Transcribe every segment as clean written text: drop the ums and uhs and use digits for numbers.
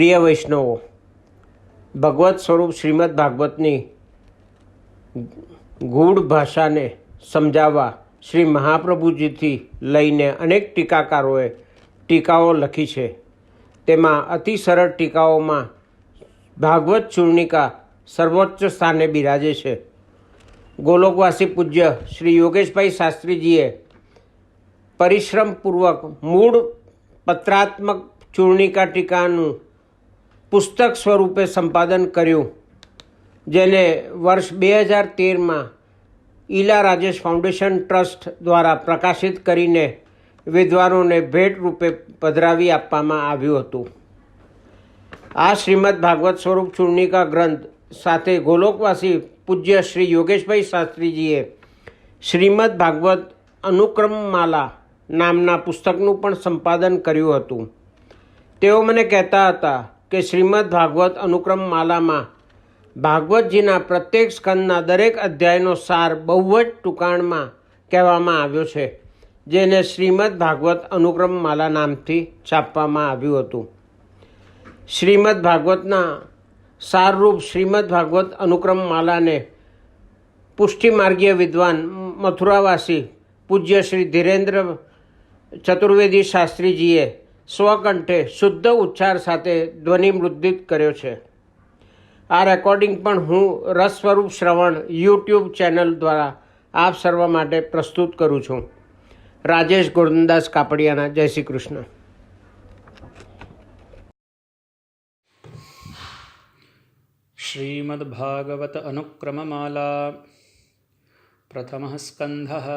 प्रिय वैष्णवो, भगवत स्वरूप श्रीमद् भागवतनी ગૂઢ ભાષાને સમજાવવા શ્રી મહાપ્રભુજીથી લઈને અનેક ટીકાકારોએ ટીકાઓ લખી છે. તેમાં અતિ સરળ ટીકાઓમાં ભાગવત ચૂર્ણિકા સર્વોચ્ચ સ્થાને બિરાજે છે. ગોલોકવાસી પૂજ્ય શ્રી યોગેશભાઈ શાસ્ત્રીજીએ પરિશ્રમપૂર્વક મૂળ પત્રાત્મક ચૂર્ણિકા ટીકાનું પુસ્તક સ્વરૂપે સંપાદન કર્યું, જેને વર્ષ 2013માં ઈલા રાજેશ ફાઉન્ડેશન ટ્રસ્ટ દ્વારા પ્રકાશિત કરીને વિદ્વાનોને ભેટ રૂપે પધરાવી આપવામાં આવ્યું હતું. આ શ્રીમદ્ ભાગવત સ્વરૂપ ચૂર્ણિકા ગ્રંથ સાથે ગોલોકવાસી પૂજ્ય શ્રી યોગેશભાઈ શાસ્ત્રીજીએ શ્રીમદ્ ભાગવત અનુક્રમમાલા નામના પુસ્તકનું પણ સંપાદન કર્યું હતું. તેઓ મને કહેતા હતા કે શ્રીમદ્ ભાગવત અનુક્રમમાલામાં ભાગવતજીના પ્રત્યેક સ્કંદના દરેક અધ્યાયનો સાર બહુ જ ટૂંકાણમાં કહેવામાં આવ્યો છે, જેને શ્રીમદ્ ભાગવત અનુક્રમમાલા નામથી છાપવામાં આવ્યું હતું. શ્રીમદ્ ભાગવતના સારરૂપ શ્રીમદ્ ભાગવત અનુક્રમમાલાને પુષ્ટિમાર્ગીય વિદ્વાન મથુરાવાસી પૂજ્ય શ્રી ધીરેન્દ્ર ચતુર્વેદી શાસ્ત્રીજીએ સ્વકંઠે શુદ્ધ ઉચ્ચાર સાથે ધ્વનિમુદ્રિત કર્યો છે. આ રેકોર્ડિંગ પણ હું રસ સ્વરૂપ શ્રવણ યુટ્યુબ ચેનલ દ્વારા આપ સર્વ માટે પ્રસ્તુત કરું છું. રાજેશ ગોરધનદાસ કાપડિયાના. જય શ્રી કૃષ્ણ. श्रीमद्भागवत अनुक्रममाला प्रथमः स्कन्धः.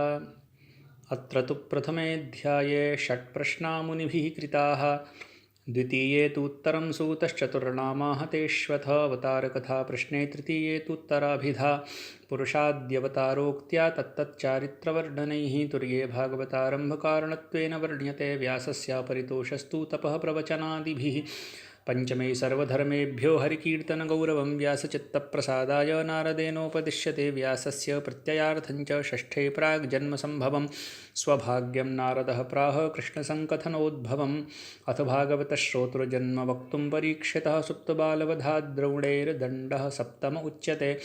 अत्र तु प्रथमेऽध्याये षट्प्रश्ना मुनिभिः कृताः. द्वितीये तु उत्तरं सूतश्चतुर्नामाः तेष्वथ अवतारकथा प्रश्ने. तृतीये तु उत्तराभिधा पुरुषाद्यवतारोक्त्या तत्तच्चारित्रवर्णनैः. तुर्ये भागवतारम्भकारणत्वेन वर्ण्यते व्यासस्यापरितोषस्तु तपः प्रवचनादिभिः. पंचमे सर्वधर्मेभ्यो हरिकीर्तनगौरवं व्यासचित्तप्रसादाय नारदेनोपदिश्यते. व्यासस्य प्रत्ययार्थञ्च षष्ठे प्राग्जन्मसम्भवं स्वभाग्यं नारदः प्राह कृष्णसङ्कथनोद्भवम्. अथ भागवतश्रोतृजन्म वक्तुं परीक्षितः सुप्तबालवधाद्रौणैर्दण्डः सप्तम उच्यते.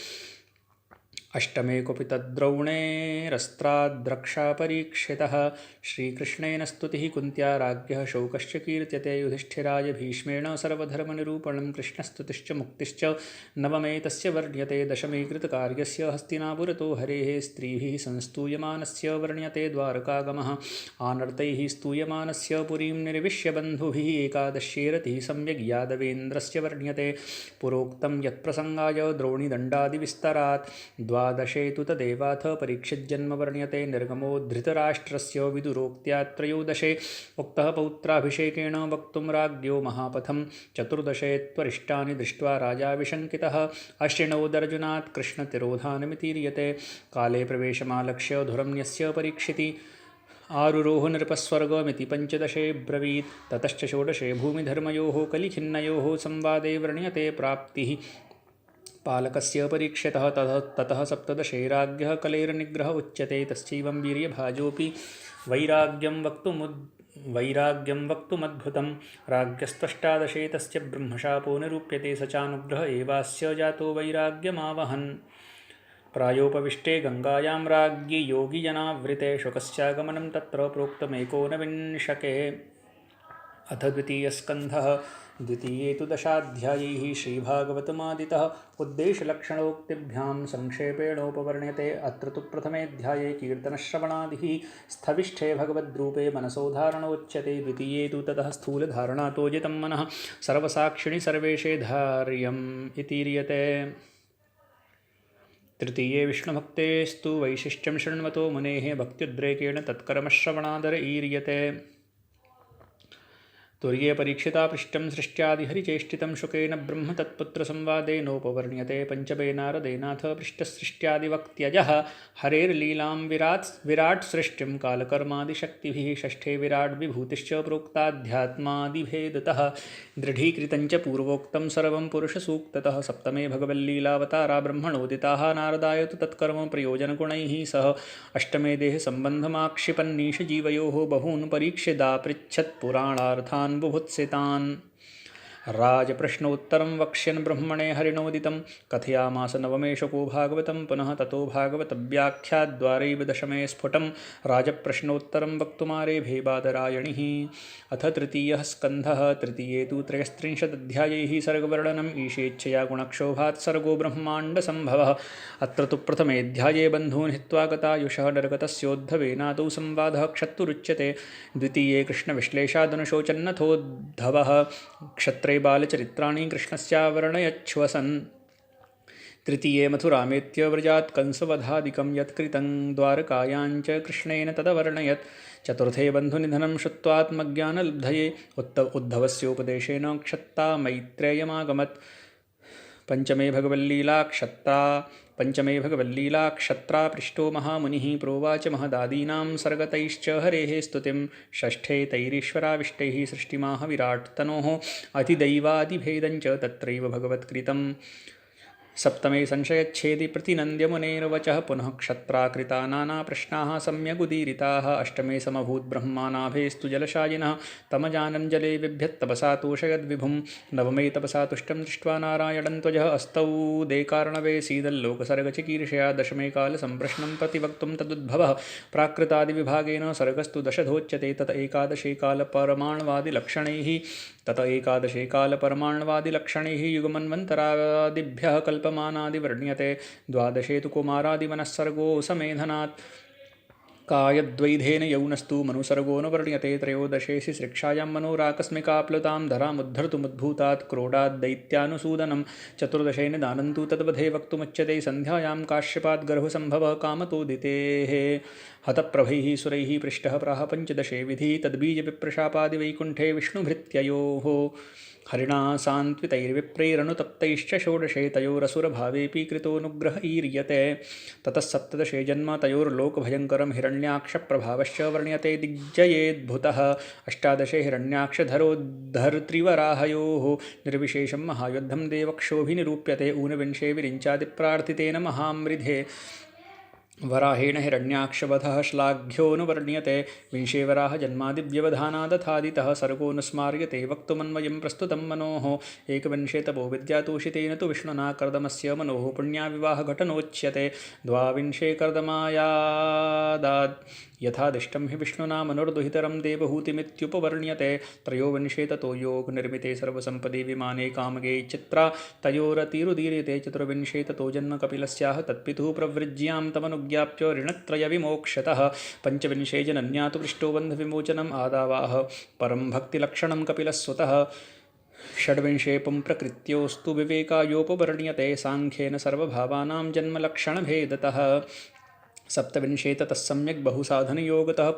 अष्टमे कोऽपि तद्द्रौणैरस्त्राद्रक्षापरीक्षितः. श्रीकृष्णेन स्तुतिः कुन्त्या राज्ञः शोकश्च कीर्त्यते. युधिष्ठिराय भीष्मेण सर्वधर्मनिरूपणं कृष्णस्तुतिश्च मुक्तिश्च नवमे तस्य वर्ण्यते. दशमे कृतकार्यस्य हस्तिनापुरतो हरेः स्त्रीभिः संस्तूयमानस्य वर्ण्यते. द्वारकागमः आनर्तैः स्तूयमानस्य पुरीं निर्विश्य बन्धुभिः. एकादश्ये रतिः सम्यग् यादवेन्द्रस्य वर्ण्यते. पुरोक्तं यत्प्रसङ्गाय द्रोणीदण्डादिविस्तरात्. द्वादशे तु तदेवाथ परीक्षिज्जन्म वर्ण्यते. निर्गमो धृतराष्ट्रस्य विदुरोक्त्या. त्रयोदशे उक्तः पौत्राभिषेकेण वक्तुं राज्ञो महापथं. चतुर्दशे त्वरिष्टानि दृष्ट्वा राजा विशङ्कितः. अश्रिणोदर्जुनात् कृष्णतिरोधानमितीर्यते. काले प्रवेशमालक्ष्य धुरम्यस्य परीक्षिति. आरुरोह नृपस्वर्गमिति पंचदशे ब्रवीत्. ततश्च षोडशे भूमिधर्मयोः कलिखिन्नयोः संवादे वर्ण्यते प्राप्तिः पालकस्य परीक्षितः. ततः सप्तदशे राज्ञः कलेर्निग्रह उच्यते. तस्यैवं वीर्यभाजोऽपि वैराग्यं वक्तुमद्भुतं. राज्ञस्त्वष्टादशे तस्य ब्रह्मशापो निरूप्यते. स चानुग्रह एवास्य जातो वैराग्यमावहन्. प्रायोपविष्टे गङ्गायां राज्ञी योगिजनावृते. शुकस्यागमनं तत्र प्रोक्तमेकोनविंशके. अथ द्वितीयस्कन्धः. द्वितीये तु दशाध्यायैः श्रीभागवतमादितः उद्देशलक्षणोक्तिभ्यां संक्षेपेणोपवर्ण्यते. अत्र तु प्रथमेऽध्याये कीर्तनश्रवणादिः स्थविष्ठे भगवद्रूपे मनसोधारणोच्यते. द्वितीये तु ततः स्थूलधारणातोजितं मनः सर्वसाक्षिणि सर्वेशे धार्यम् इतीर्यते. तृतीये विष्णुभक्तेस्तु वैशिष्ट्यं शृण्वतो मुनेः भक्त्युद्रेकेण तत्कर्मश्रवणादर ईर्यते. तुर्ये परीक्षिता पृष्ठं सृष्ट्यादिहरिचेष्टितं शुकेन ब्रह्म तत्पुत्रसंवादेनोपवर्ण्यते. पंचमे नारदेनाथ पृष्ठसृष्ट्यादिवक्त्यजः हरेर्लीलां विराट् सृष्टिं कालकर्मादिशक्तिभिः. षष्ठे विराट् विभूतिश्च प्रोक्ताध्यात्मादिभेदतः दृढीकृतञ्च पूर्वोक्तं सर्वं पुरुषसूक्ततः. सप्तमे भगवल्लीलावतारा ब्रह्मणोदिताः नारदाय तु तत्कर्म प्रयोजनगुणैः सह. अष्टमे देहसम्बन्धमाक्षिपन्नीशजीवयोः बहून् परीक्षिदा पृच्छत्पुराणार्थान् बुभुत्सितान्. राजप्रश्नोत्तरं वक्ष्यन् ब्रह्मणे हरिणोदितं कथयामास नवमेशको भागवतं पुनः ततो भागवतव्याख्याद्वारैव दशमे स्फुटं राजप्रश्नोत्तरं वक्तुमारेभे बादरायणिः। अथ तृतीयः स्कन्धः। तृतीये तु त्रयस्त्रिंशदध्यायैः सर्गवर्णनम् ईशेच्छया गुणक्षोभात् सर्गो ब्रह्माण्डसम्भवः। अत्र तु प्रथमेऽध्याये बन्धून् हित्वा गतायुषः नरगतस्योद्धवेनादौ संवादः क्षत्तुरुच्यते। द्वितीये कृष्णविश्लेषादनुशोचन्नथोद्धवः क्षत्रे बालचरित्राणि कृष्णस्यावर्णयच्छ्वसन्। तृतीये मथुरामेत्य व्रजात् कंसवधादिकं यत्कृतं द्वारकायाञ्च कृष्णेन तदवर्णयत्। चतुर्थे बन्धुनिधनं श्रुत्वात्मज्ञानलब्धये उद्धवस्योपदेशेन क्षत्ता मैत्रेयमागमत्। पंचमे भगवल्लीला क्षत्रा पृष्टो महामुनिः प्रोवाच महदादीनां सर्गतैश्च हरेः स्तुतिं। षष्ठे तैरीश्वराविष्टैः सृष्टिमाह विराट्तनोः अतिदैवादिभेदञ्च तत्रैव भगवत्कृतम्। सप्तमे संशयच्छेदि प्रतिनन्द्यमुनेर्वचः पुनः क्षत्राकृता नानाप्रश्नाः सम्यगुदीरिताः। अष्टमे समभूद्ब्रह्मानाभेस्तु जलशायिनः तमजानञ्जले बिभ्यत्तपसा तोषयद्विभुं। नवमे तपसा तुष्टं दृष्ट्वा नारायणं त्वजः अस्तौ देकार्णवे सीदल्लोकसर्गचिकीर्षया। दशमे कालसम्प्रश्नं प्रतिवक्तुं तदुद्भवः प्राकृतादिविभागेन सर्गस्तु दशधोच्यते। तत एकादशे कालपरमाण्वादिलक्षणैः युगमन्वन्तरादिभ्यः कल्पमानादिवर्ण्यते। द्वादशे तु कुमारादिमनः सर्गो समेधनात् कायद्वैधेन यौनस्तु मनुसर्गो न वर्ण्यते। त्रयोदशे शिश्रिक्षायां मनोराकस्मिकाप्लुतां धरामुद्धर्तुमुद्भूतात् क्रोडाद्दैत्यानुसूदनं। चतुर्दशे निदानन्तु तद्वधे वक्तुमुच्यते। सन्ध्यायां काश्यपात् गर्भसम्भवः कामतोदितेः हतप्रभैः सुरैः पृष्टः प्राह। पञ्चदशे विधिः तद्बीजविप्रशापादिवैकुण्ठे विष्णुभृत्ययोः हरिणा सान्त्वितैर्विप्रैरनुतप्तैश्च। षोडशे तयोरसुरभावेऽपि कृतोऽनुग्रह ईर्यते। ततः सप्तदशे जन्म तयोर्लोकभयङ्करं हिरण्याक्षप्रभावश्च वर्ण्यते दिग्जयेद्भुतः। अष्टादशे हिरण्याक्षधरोद्धर्त्रिवराहयोः निर्विशेषं महायुद्धं देवक्षोभिनिरूप्यते। ऊनविंशे विरिञ्चादिप्रार्थितेन महामृधे वराहेण हिरण्याक्षवधः श्लाघ्योऽनुवर्ण्यते। विंशे वराह जन्मादिव्यवधानादथादितः सर्गोऽनुस्मार्यते वक्तुमन्वयं प्रस्तुतं मनोः। एकविंशे तपो विद्यातोषितेन तु विष्णुना कर्दमस्य मनोः पुण्याविवाहघटनोच्यते। द्वाविंशे कर्दमायादात् यथादिष्टं हि विष्णुना मनोर्दुहितरं देवहूतिमित्युपवर्ण्यते। त्रयोविंशे ततो योगनिर्मिते सर्वसम्पदि विमाने कामगे चित्रा तयोरतिरुदीर्यते। चतुर्विंशे ततो जन्म कपिलस्याह तत्पितुः प्रवृज्यां तमनुज्ञाप्य ऋणत्रयविमोक्षतः। पञ्चविंशे जनन्या तु पृष्टो बन्धविमोचनम् आदावाह परं भक्तिलक्षणं कपिलस्वतः। षड्विंशे पुंप्रकृत्योस्तु विवेकायोपवर्ण्यते साङ्ख्येन सर्वभावानां जन्मलक्षणभेदतः। सप्तविंशे ततः सम्यक् बहुसाधनयोगतः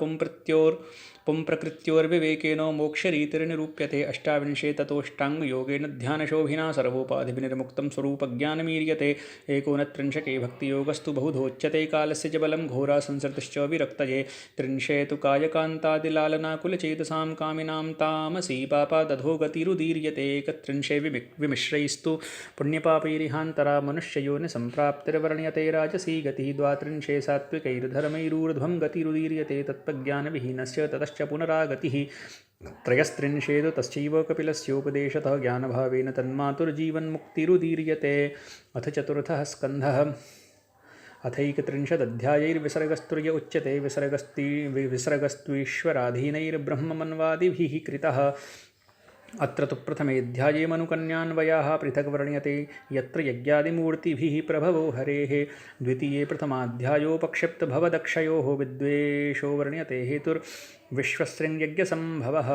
पुंप्रकृत्योर्विवेकेन मोक्षरीतिर्निरूप्यते। अष्टाविंशे ततोष्टाङ्गयोगेन ध्यानशोभिना सर्वोपाधिभिर्मुक्तं स्वरूपज्ञानमीर्यते। एकोनत्रिंशके भक्तियोगस्तु बहुधोच्यते कालस्य च बलं घोरा संसृतिश्च विरक्तये। त्रिंशे तु कायकान्तादिलालनाकुलचेतसां कामिनां तामसी पापादधो गतिरुदीर्यते। एकत्रिंशे विमिश्रैस्तु पुण्यपापैरिहान्तरा मनुष्ययोनिसम्प्राप्तिर्वर्ण्यते राजसी गतिः। द्वात्रिंशे सात्विकैर्धर्मैरूर्ध्वं गतिरुदीर्यते तत्त्वज्ञानविहीनस्य ततश्च पुनरागतिः। त्रयस्त्रिंशे तु तस्यैव कपिलस्योपदेशतः ज्ञानभावेन तन्मातुर्जीवन्मुक्तिरुदीर्यते। अथ चतुर्थः स्कन्धः। अथैकत्रिंशदध्यायैर्विसर्गस्तुर्य उच्यते। विसर्गस्त्वीश्वराधीनैर्ब्रह्ममन्वादिभिः कृतः। अत्र तु प्रथमेऽध्याये मनुकन्यान्वयाः पृथक् वर्ण्यते यत्र यज्ञादिमूर्तिभिः प्रभवो हरेः। द्वितीये प्रथमाध्यायोपक्षिप्तभवदक्षयोः विद्वेषो वर्ण्यते हेतुर्विश्वस्त्रिंयज्ञसम्भवः।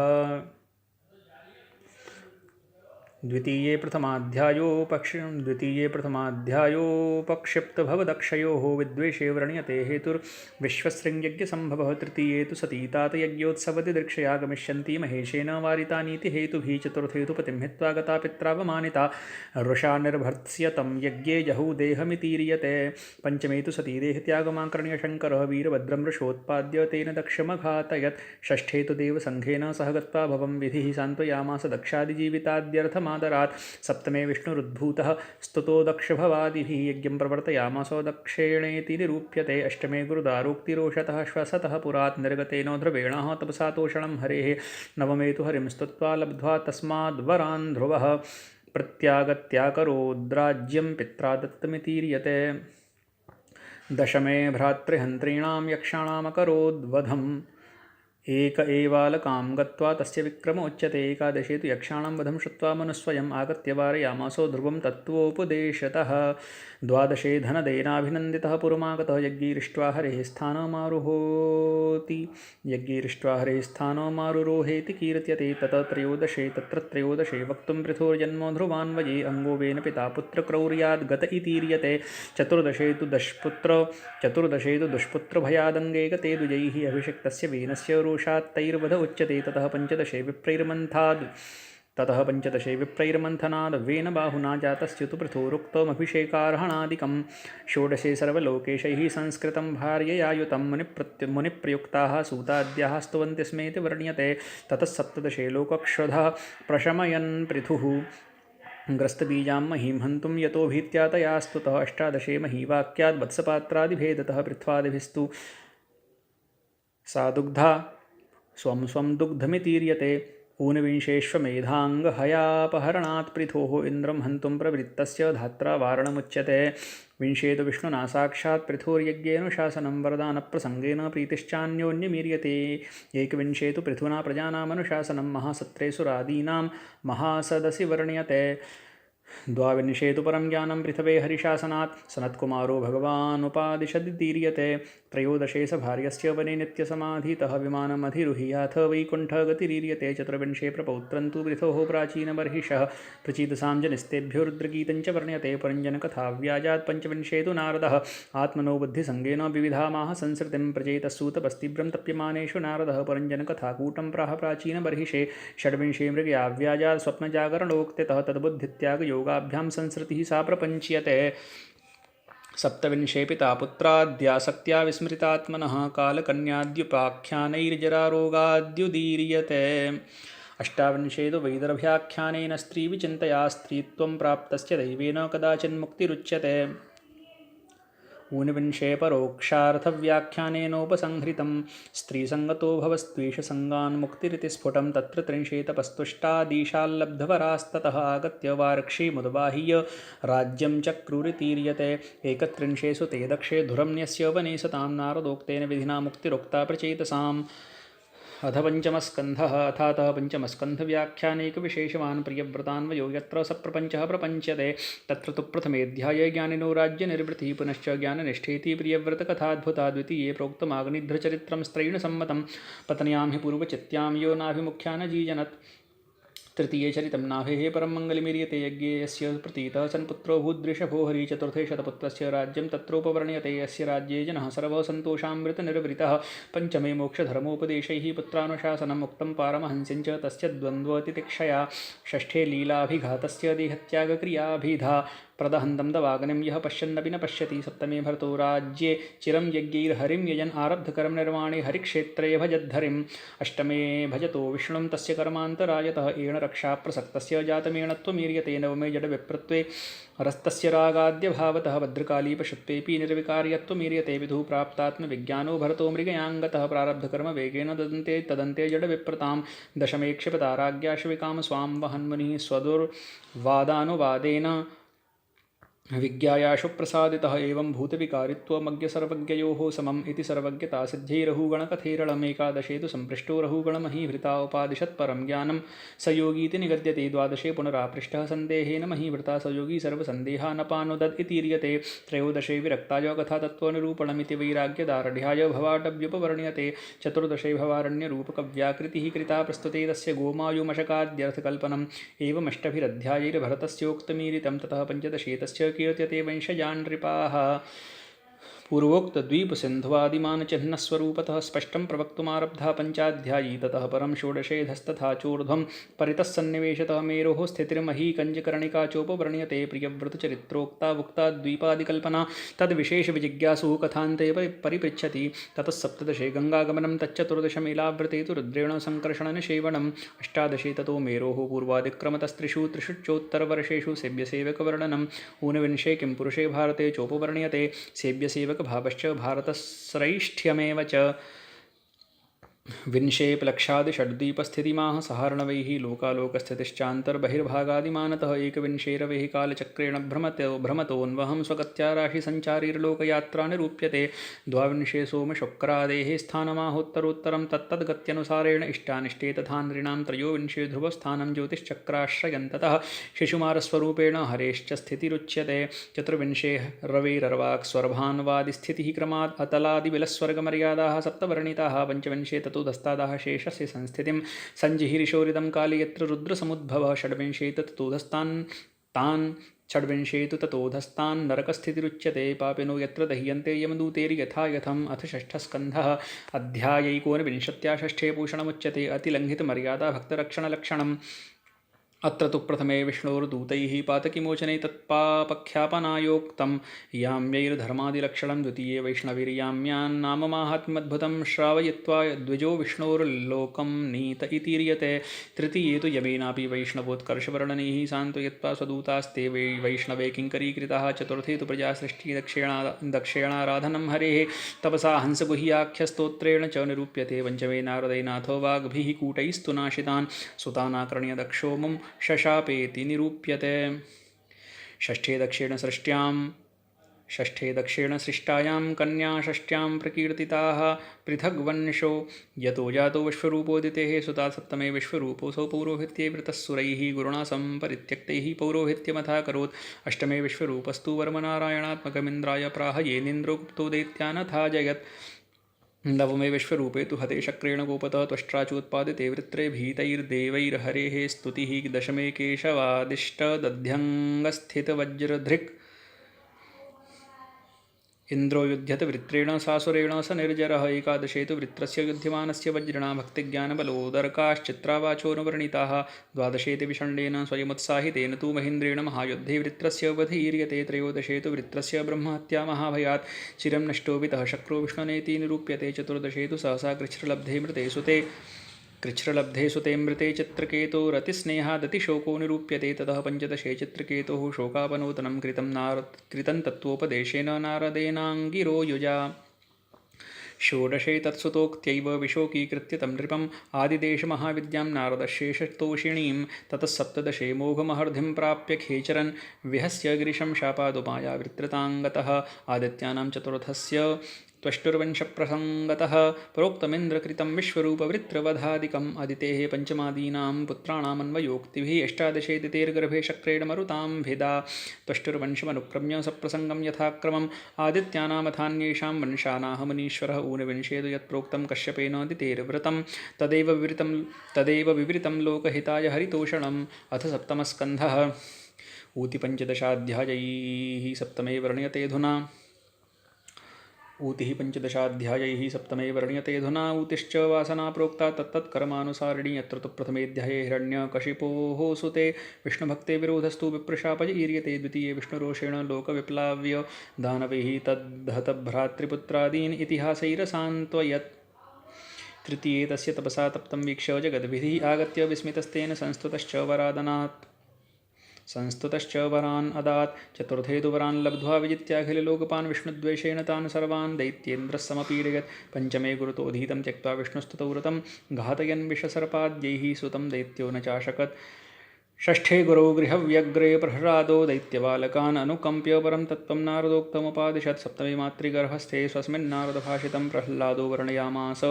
द्वितीये प्रथमाध्यायोपक्षिप्तभवदक्षयोः विद्वेषे वर्ण्यते हेतुर्विश्वस्त्रिंयज्ञसम्भवः। तृतीये तु सतीतातयज्ञोत्सवदिदृक्षया गमिष्यन्ति महेशेन वारितानीति हेतुभिः। चतुर्थे तु पतिं हित्वा गता पित्रावमानिता रुषा निर्भर्त्स्य तं यज्ञे जहौ देहमितीर्यते। पञ्चमे तु सती देहत्यागमाकर्ण्य शङ्करः वीरभद्रं वृषोत्पाद्य तेन दक्षमघातयत्। षष्ठे तु देवसङ्घेन सह गत्वा भवं विधिः सान्त्वयामास दक्षादिजीविताद्यर्थम् परमादरात्। सप्तमे विष्णुरुद्भूतः स्तुतो दक्षभवादिभिः यज्ञं प्रवर्तयामासो दक्षेणेति निरूप्यते। अष्टमे गुरुदारोक्तिरोषतः श्वसतः पुरात् निर्गतेनो ध्रुवेणः तपसा तोषणं हरेः। नवमे तु हरिं स्तुत्वा लब्ध्वा तस्माद्वरान् ध्रुवः प्रत्यागत्याकरोद्राज्यं पित्रा दत्तमितीर्यते। दशमे भ्रातृहन्त्रीणां यक्षाणामकरोद्वधम् एक एवालकां गत्वा तस्य विक्रमोच्यते। एकादशे तु यक्षाणां वधं श्रुत्वा मनुस्वयम् आगत्य वारयामासो ध्रुवं तत्त्वोपदेशतः। द्वादशे धनदेनाभिनन्दितः पुरमागतः यज्ञैरिष्ट्वा हरेः स्थानमारुहोति। यज्ञैरिष्ट्वा हरेः स्थानमारुरोहेति कीर्त्यते। ततः त्रयोदशे तत्र त्रयोदशे वक्तुं पृथोर्जन्मो ध्रुवान्वये अङ्गोवेन पिता पुत्रक्रौर्याद् गत इतीर्यते। चतुर्दशे तु दुष्पुत्रभयादङ्गे गते द्विजैः अभिषिक्तस्य वेनस्य रोषात्तैर्वध उच्यते। ततः पञ्चदशे विप्रैर्मन्थनाद् वेन बाहुना जातस्य तु पृथोरुक्तमभिषेकार्हणादिकं। षोडशे सर्वलोकेशैः संस्कृतं भार्यया युतं मुनिप्रयुक्ताः सूताद्याः स्तुवन्ति स्मेति वर्ण्यते। ततः सप्तदशे लोकक्षुधः प्रशमयन् पृथुः ग्रस्तबीजां महीं हन्तुं यतो भीत्या तया स्तुतः। अष्टादशे महीवाक्याद् वत्सपात्रादिभेदतः पृथ्वादिभिस्तु सा दुग्धा स्वं दुग्धमितीर्यते। ऊनविंशेष्वमेधाङ्गहयापहरणात् पृथोः इन्द्रं हन्तुं प्रवृत्तस्य धात्रा वारणमुच्यते। विंशे तु विष्णुना साक्षात् पृथोर्यज्ञेऽनुशासनं वरदानप्रसङ्गेन प्रीतिश्चान्योन्यमीर्यते। एकविंशे तु पृथुना प्रजानामनुशासनं महासत्रे सुरादीनां महासदसि वर्ण्यते। द्वाविंशे तु परं ज्ञानं पृथवे हरिशासनात् सनत्कुमारो भगवानुपादिशदीर्यते। त्रयोदशे स भार्यस्य वने नित्यसमाधितः विमानमधिरुह्याथ वैकुण्ठगतिरीर्यते। चतुर्विंशे प्रपौत्रं तु पृथोः प्राचीनबर्हिषः प्रचीतसां जनिस्तेभ्यो रुद्रगीतं च वर्ण्यते। परञ्जनकथाव्याजात्। पञ्चविंशे तु नारदः आत्मनो बुद्धिसङ्गेन विविधामाह संसृतिं प्रचेतस्सूतपस्तिभ्रं तप्यमानेषु नारदः परञ्जनकथाकूटं प्राह प्राचीनबर्हिषे। षड्विंशे मृगयाव्याजात् स्वप्नजागरणोक्तितः तद्बुद्धित्यागयोगाभ्यां संसृतिः सा प्रपञ्च्यते। सप्तविंशे पिता पुत्राद्यासक्त्या विस्मृतात्मनः कालकन्याद्युपाख्यानैर्जरारोगाद्युदीर्यते। अष्टाविंशे तु वैदर्भ्याख्यानेन स्त्रीविचिन्तया स्त्रीत्वं प्राप्तस्य दैवेन कदाचिन्मुक्तिरुच्यते। ऊनविंशे परोक्षार्थव्याख्यानेनोपसंहृतं स्त्रीसङ्गतो भवस्त्वेषसङ्गान्मुक्तिरिति स्फुटं। तत्र त्रिंशे तपस्तुष्टादीशाल्लब्धवरास्ततः आगत्य वार्क्षीमुद्बाह्य राज्यं चक्रुरितीर्यते। एकत्रिंशेषु ते दक्षे धुरं न्यस्य वने सतां नारदोक्तेन विधिना मुक्तिरोक्ता प्रचेतसाम्। अथ पञ्चमस्कन्धः। अथातः पञ्चमस्कन्धव्याख्यानैकविशेषवान् प्रियव्रतान्वयो यत्र स प्रपञ्चः प्रपञ्च्यते। तत्र तु प्रथमेऽध्याये ज्ञानिनो राज्यनिर्वृतिः पुनश्च ज्ञाननिष्ठेति प्रियव्रतकथाद्भुता। द्वितीये प्रोक्तमाग्निध्रचरित्रं स्त्रैणसम्मतं पत्न्यां हि पूर्वचित्यां यो नाभिमुख्या न जीजनत्। तृतीये चरितं नाभेः परं मङ्गलमीर्यते। यज्ञे यस्य प्रतीतः सन्पुत्रो भूद्वृषभो हरि। चतुर्थे शतपुत्रस्य राज्यं तत्रोपवर्ण्यते। यस्य राज्ये जनः सर्वः सन्तोषामृतनिर्वृतः। पञ्चमे मोक्षधर्मोपदेशैः पुत्रानुशासनम् उक्तं पारमहंस्यं च तस्य द्वन्द्वतितिक्षया। षष्ठे लीलाभिघातस्य देहत्यागक्रियाभिधा प्रदहन्तं दवाग्निं यः पश्यन्नपि न पश्यति। सप्तमे भरतो राज्ये चिरं यज्ञैर्हरिं यजन् आरब्धकर्म निर्वाणे हरिक्षेत्रे भजद्धरिम्। अष्टमे भजतो विष्णुं तस्य कर्मान्तरायतः एण रक्षा प्रसक्तस्य जातमेणत्वमीर्यते। नवमे जडविप्रत्वे रस्तस्य रागाद्यभावतः भद्रकाली पशुत्वेऽपि निर्विकार्यत्वमीर्यते। विधुः प्राप्तात्मविज्ञानो भरतो मृगयाङ्गतः प्रारब्धकर्मवेगेन तदन्ते जडविप्रताम्। दशमे क्षिपता राज्ञाश्विकां स्वां वहन्मुनिः स्वदुर्वादानुवादेन विज्ञायाशु प्रसादितः। एवं भूतविकारित्वमज्ञसर्वज्ञयोः समम् इति सर्वज्ञता सिद्ध्यैरहुगणकथैरळम्। एकादशे तु सम्पृष्टो रहुगणमहीभृता उपादिशत्परं ज्ञानं स योगीति निगद्यते। द्वादशे पुनरापृष्टः सन्देहेन महीभृता स योगी सर्वसन्देहानपानुदद् इतीर्यते। त्रयोदशे विरक्ताय कथातत्त्वनिरूपणमिति वैराग्यदार्ढ्याय भवाटव्युपवर्ण्यते। चतुर्दशे भवारण्यरूपकव्याकृतिः कृता प्रस्तुते तस्य गोमायुमशकाद्यर्थकल्पनम्। एवमष्टभिरध्यायैर्भरतस्योक्तमीरितं। ततः पञ्चदशे तस्य कीर्त्यते वंशजान् नृपाः। पूर्वोक्तद्वीपसिन्धुवादिमान् चिह्नस्वरूपतः स्पष्टं प्रवक्तुमारब्धा पञ्चाध्यायी ततः परं षोडशेधस्तथा चोर्ध्वं परितः सन्निवेशतः मेरोः स्थितिर्मही कञ्जकर्णिका चोपवर्ण्यते प्रियव्रतचरित्रोक्ता वुक्ता द्वीपादिकल्पना तद्विशेषविजिज्ञासुः कथान्ते परिपृच्छति ततः सप्तदशे गङ्गागमनं तच्चतुर्दशमेलावृते तु रुद्रेण सङ्कर्षणनिषेवणम् अष्टादशे ततो मेरोः पूर्वादिक्रमतस्त्रिषु त्रिषुच्चोत्तरवर्षेषु सेव्यसेवकवर्णनम् ऊनविंशे किं पुरुषे भारते चोपवर्ण्यते सेव्यसेवकभावश्च भारतश्रैष्ठ्यमेव च विंशेऽप्लक्षादिषड्दीपस्थितिमाः सहार्णवैः लोकालोकस्थितिश्चान्तर्बहिर्भागादिमानतः एकविंशेरवैः कालचक्रेण भ्रमतोऽन्वहं स्वगत्या राशिसञ्चारीर्लोकयात्रा निरूप्यते द्वाविंशे सोमशुक्रादेः स्थानमाहोत्तरोत्तरं तत्तद्गत्यनुसारेण इष्टानिष्टे तथा नृणां त्रयोविंशे ध्रुवस्थानं ज्योतिश्चक्राश्रयन्ततः शिशुमारस्वरूपेण हरेश्च स्थितिरुच्यते चतुर्विंशे रवैरर्वाक् स्वर्भान्वादिस्थितिः क्रमात् अतलादिविलस्वर्गमर्यादाः सप्तवर्णिताः पञ्चविंशे ततोधस्तादाः शेषस्य संस्थितिं सञ्जिहिरिशोरितं काले यत्र रुद्रसमुद्भवः षड्विंशे ततोधस्तान् नरकस्थितिरुच्यते पापिनो यत्र दह्यन्ते यमदूतेर्यथा यथम् अथ षष्ठस्कन्धः अध्यायैकोनविंशत्या षष्ठे पूषणमुच्यते अतिलङ्घितमर्यादा भक्तरक्षणलक्षणम् अत्र तु प्रथमे विष्णोर्दूतैः पातकीमोचने तत्पापख्यापनायोक्तं याम्यैर्धर्मादिलक्षणं द्वितीये वैष्णवीर्याम्यान्नाममाहात्म्यद्भुतं श्रावयित्वा द्विजो विष्णोर्लोकं नीत इतीर्यते तृतीये तु यमेनापि वैष्णवोत्कर्षवर्णनैः सान्त्वयित्वा स्वदूतास्ते वैष्णवे किङ्करीकृताः चतुर्थे तु प्रजासृष्टिः दक्षिणाराधनं हरेः तपसा हंसगुह्याख्यस्तोत्रेण च निरूप्यते पञ्चमे नारदैनाथो वाग्भिः कूटैस्तु नाशितान् सुतानाकर्ण्य दक्षो मुं शशापेति निरूप्यते षष्ठे दक्षिण सृष्टायां कन्या षष्ट्यां प्रकीर्तिताः पृथग्वंशो यतो जातो विश्वरूपोदितेः सुता सप्तमे विश्वरूपोऽसौ पौरोहित्ये वृतस्सुरैः गुरुणा सम्परित्यक्तैः पौरोहित्यमथाकरोत् अष्टमे विश्वरूपस्तु वर्मनारायणात्मकमिन्द्राय प्राह येनेन्द्रो गुप्तो दैत्यानथाजयत् नवमे विश्वरूपे तु हते शक्रेण गोपतः त्वष्ट्राचोत्पादिते वृत्रे भीतैर्देवैर्हरेः स्तुतिः दशमे केशवादिष्टदध्यङ्गस्थितवज्रधृक् इन्द्रो युध्यत वृत्रेण सासुरेण स निर्जरः एकादशे तु वृत्रस्य युध्यमानस्य वज्रिणा भक्तिज्ञानबलोदर्काश्चित्रावाचोऽनुवर्णिताः द्वादशे तु विषण्डेन स्वयमुत्साहितेन तु महेन्द्रेण महायुद्धे वृत्रस्य वधीर्यते त्रयोदशे तु वृत्रस्य ब्रह्महत्या महाभयात् चिरं नष्टोऽपितः शक्रो विष्णुनेति निरूप्यते चतुर्दशे तु सहसा कृच्छ्रलब्धे सुते मृते चित्रकेतो रतिस्नेहादतिशोको निरूप्यते ततः पञ्चदशे चित्रकेतोः शोकापनोदनं कृतं तत्त्वोपदेशेन नारदेनाङ्गिरो युजा षोडशे तत्सुतोक्त्यैव विशोकीकृत्य तं नृपम् आदिदेशमहाविद्यां नारदशेषतोषिणीं ततः सप्तदशे मोघमहर्धिं प्राप्य खेचरन् विहस्य गिरिशं शापादुपाया वृत्रताङ्गतः आदित्यानां चतुर्थस्य त्वष्टुर्वंशप्रसङ्गतः प्रोक्तमिन्द्रकृतं विश्वरूपवृत्रवधादिकम् अदितेः पञ्चमादीनां पुत्राणामन्वयोक्तिभिः अष्टादशे दितेर्गर्भे शक्रेण मरुतां भेदा त्वष्टुर्वंशमनुक्रम्य सप्रसङ्गं यथाक्रमम् आदित्यानामथान्येषां वंशानाः मुनीश्वरः ऊनविंशे तु यत्प्रोक्तं कश्यपेन दितेर्व्रतं तदेव विवृतं लोकहिताय हरितोषणम् अथ सप्तमस्कन्धः ऊति पञ्चदशाध्यायैः सप्तमे वर्ण्यतेऽधुना ऊतिः पञ्चदशाध्यायैः सप्तमे वर्ण्यतेऽधुना ऊतिश्च वासना प्रोक्ता तत्तत्कर्मानुसारिणी यत्र तु प्रथमेऽध्याये हिरण्यकशिपोः सुते विष्णुभक्ते विरोधस्तु विप्रशापयीर्यते द्वितीये विष्णुरोषेण लोकविप्लाव्य दानवैः तद्धतभ्रातृपुत्रादीन् इतिहासैरसान्त्वयत् तृतीये तस्य तपसा तप्तं वीक्ष्य जगद्भिः आगत्य विस्मितस्तेन संस्तुतश्च वरान् अदात् चतुर्थे तु वरान् लब्ध्वा विजित्याखिललोकपान् विष्णुद्वेषेण तान् सर्वान् दैत्येन्द्रः समपीडयत् पञ्चमे गुरुतोऽधीतं त्यक्त्वा विष्णुस्तुतौ व्रतं घातयन् विषसर्पाद्यैः सुतं दैत्यो न चाशकत् षष्ठे गुरौ गृहव्यग्रे प्रह्लादो दैत्यबालकान् अनुकम्प्य परं तत्त्वं नारदोक्तमुपादिशत् सप्तमे मातृगर्भस्थे स्वस्मिन्नारदभाषितं प्रह्लादो वर्णयामास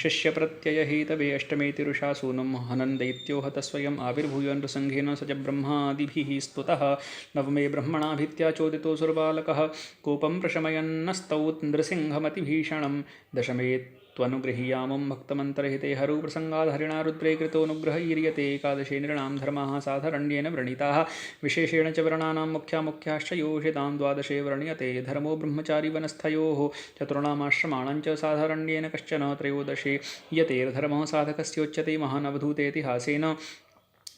शिष्यप्रत्ययहेतवे अष्टमे तिरुषा सूनुं हनन् दैत्यो हतः स्वयम् आविर्भूय नृसङ्घेन स च ब्रह्मादिभिः स्तुतः नवमे ब्रह्मणाभित्या चोदितो सुरबालकः कोपं प्रशमयन्नस्तौत् नृसिंहमतिभीषणं दशमे त्वनुगृहीयामं भक्तमन्तर्हिते हरौ प्रसङ्गादहरिणा रुद्रे कृतोऽनुग्रह ईर्यते एकादशे नृणां धर्माः साधारण्येन व्रणिताः विशेषेण च वर्णानां मुख्याश्च योषितां द्वादशे वर्ण्यते धर्मो ब्रह्मचारी वनस्थयोः चतुर्णामाश्रमाणां च साधारण्येन कश्चन त्रयोदशे यतेर्धर्मः साधकस्योच्यते महानवधूतेतिहासेन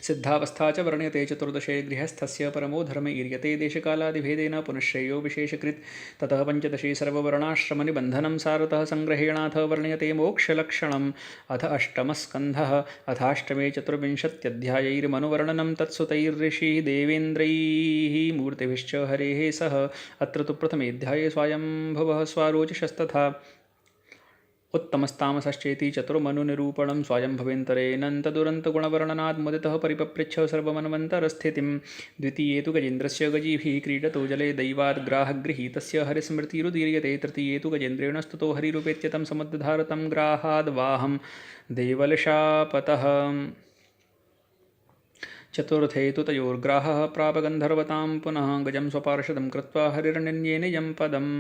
सिद्धावस्था च वर्ण्यते चतुर्दशे गृहस्थस्य परमो धर्म ईर्यते देशकालादिभेदेन पुनश्रेयो विशेषकृत् ततः पंचदशे सर्ववर्णाश्रमनिबन्धनं सारतः सङ्ग्रहेणाथ वर्ण्यते मोक्षलक्षणम् अथ अष्टमस्कन्धः अथाष्टमे चतुर्विंशत्यध्यायैर्मनुवर्णनं तत्सुतैर्ऋषिः देवेन्द्रैः मूर्तिभिश्च हरेः सह अत्र तु प्रथमेऽध्याये स्वायम्भुवः स्वारोचिषस्तथा उत्तमस्तामसश्चेति चतुर्मनुनिरूपणं स्वायम्भवेन्तरेणन्तदुरन्तगुणवर्णनाद्मुदितः परिपपृच्छ सर्वमन्वन्तरस्थितिं द्वितीये तु गजेन्द्रस्य गजीभिः क्रीडतो जले दैवाद्ग्राहगृहीतस्य हरिस्मृतिरुदीर्यते तृतीये तु गजेन्द्रेण स्तुतो हरिरूपेत्यतं समुद्धारतं ग्राहाद्वाहं देवलशापतः चतुर्थे तु तयोर्ग्राहः प्रापगन्धर्वतां पुनः गजं स्वपार्षदं कृत्वा हरिरण्यन्ये निजं पदम्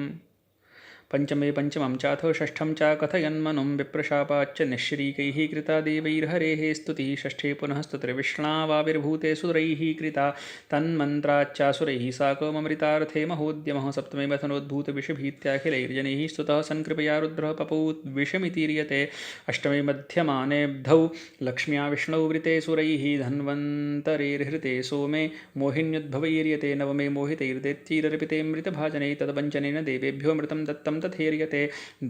पंचमे पंचमं चाथ षष्ठं च कथयन्मनुं विप्रशापाच्च निःश्रीकैः कृता देवैर्हरेः स्तुतिः षष्ठे पुनः स्तुतिर्विष्णावाविर्भूते सुरैः कृता तन्मन्त्राच्चासुरैः साकममृतार्थे महोद्यमः सप्तमे मथनोद्भूतविषभीत्याखिलैर्जनैः स्तुतः सन्कृपया रुद्रः पपूत् विषमितीर्यते अष्टमे मध्यमानेऽब्धौ लक्ष्म्या विष्णौ वृते सुरैः धन्वन्तरेर्हृते सोमे मोहिन्युद्भवैर्यते नवमे मोहितैर्दैत्यैरर्पिते मृतभाजने तदपञ्चनेन देवेभ्यो मृतं दत्तं तथेर्यते